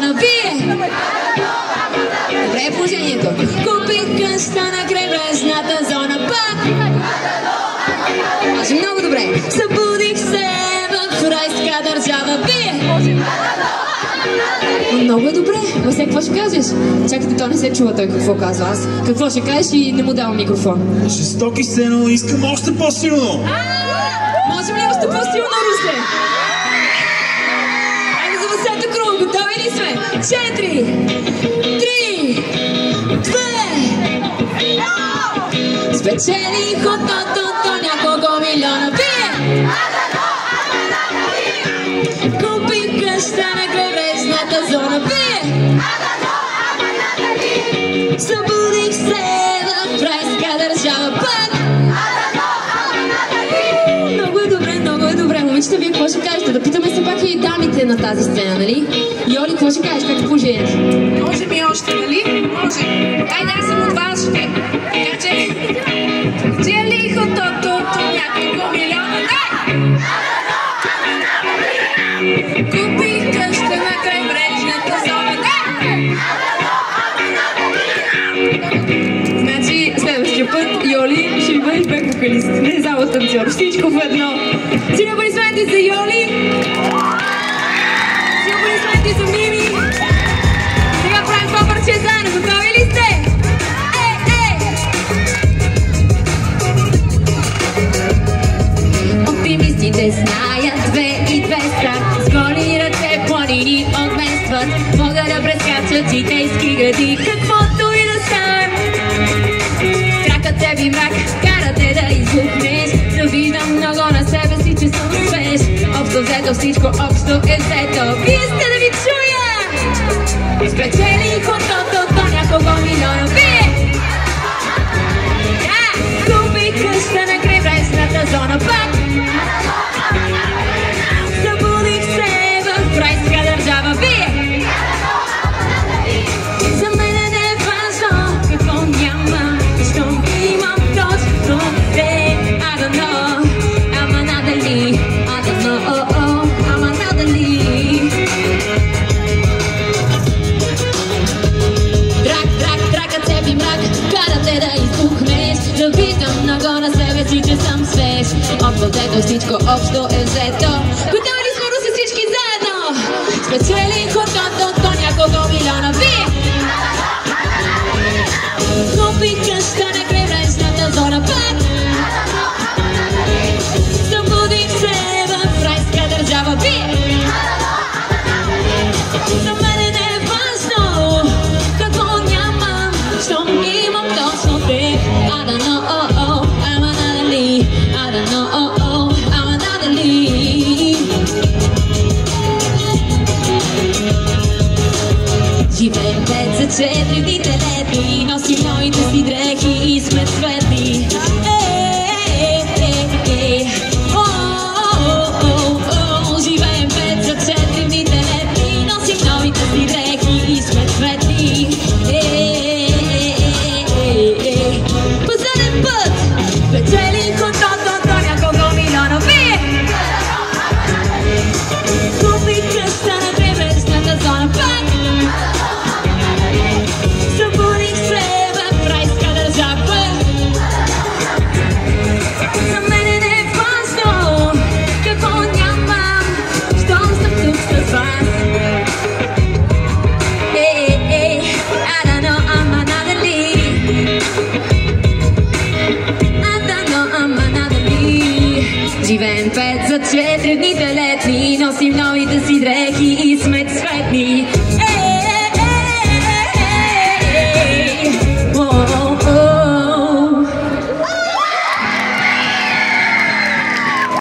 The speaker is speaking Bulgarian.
милиона. Вие! Добре е положението. Купих къща на крайбрежната зона. Пак! Може много добре. Събудих се в райска държава. Вие! Много е добре. Васе, какво ще кажеш? Чакайте, то не се чува той какво казва аз. Какво ще кажеш и не му давам микрофон? Жестоки сте, но искам още по-силно. Можем ли още по-силно, Русле? Айде за Васето Крум, готови ли сме? 4, 3, 2. Спечелих от тотото няколко милиона. Вие! Купих къща на крайбрежната зона. Вие! Събудих се в райска държава. Пак! Много е добре. Момичета, вие какво ще кажете? Да питаме се пак и дамите на тази сцена, нали? Йоли, какво ще кажеш? Как е положението? Може би още, нали? Може. Айде, аз съм от вашите. Така че... Спечелих от тотото няколко милиона. Купих къща на крайбрежната зона. Значи, следващия път, Йоли, ще ви бъдеш бек вокалист, не само танцор. Всичко в едно. Силни аплодисменти за Йоли! Силни аплодисменти за Мими! Сега правим това парче заедно. Готови ли сте? Оптимистите знаят 2 и 200. С голи ръце планини отместват. Могат да прескачат житейски гради, каквото и да стане. Страхът те ви мрак, карате да излухнеш. Завиждам много на себе си, че съм свеж. Общо взето всичко, общо е взето. Вие сте да ви чуя! Спечелих от тотото няколко милиона. Вие! Купих къща на крайбрежната зона. Пак! Събудих се в райска държава. Вие! За мен не е важно какво нямам, щом имам точно те. I don't know, ама надали. I don't know, ама надали. Дракът се ви мрак, карате да избухнеш. Да виждам много на себе си, че съм свеж. Общо взето всичко, общо е взето. Готови ли сме, Руси, всички заедно? Спечелих от тотото няколко милиона. Вие! Купих къща на крайбрежната зона. Пак! Събудих се в райска държава. Вие! За мене не е важно какво нямам, щом имам точно те. I don't know, ама надали. I don't know, ама надали. Живеем 5 за 4 дните летни, носим моите си дрехи и сме цветни. Живеем 5 за 4 дните летни, носим новите си дрехи и сме цветни. Последен път печелих от тотото няколко милиона. Вие! Купих къща на крайбрежната зона. Пак! Събудих се в райска държава. За мене не е важно какво нямам, щом съм тук с вас. I don't know, ама надали. I don't know, ама надали. Живеем 5 за 4 дните летни, носим новите си дрехи и сме цветни.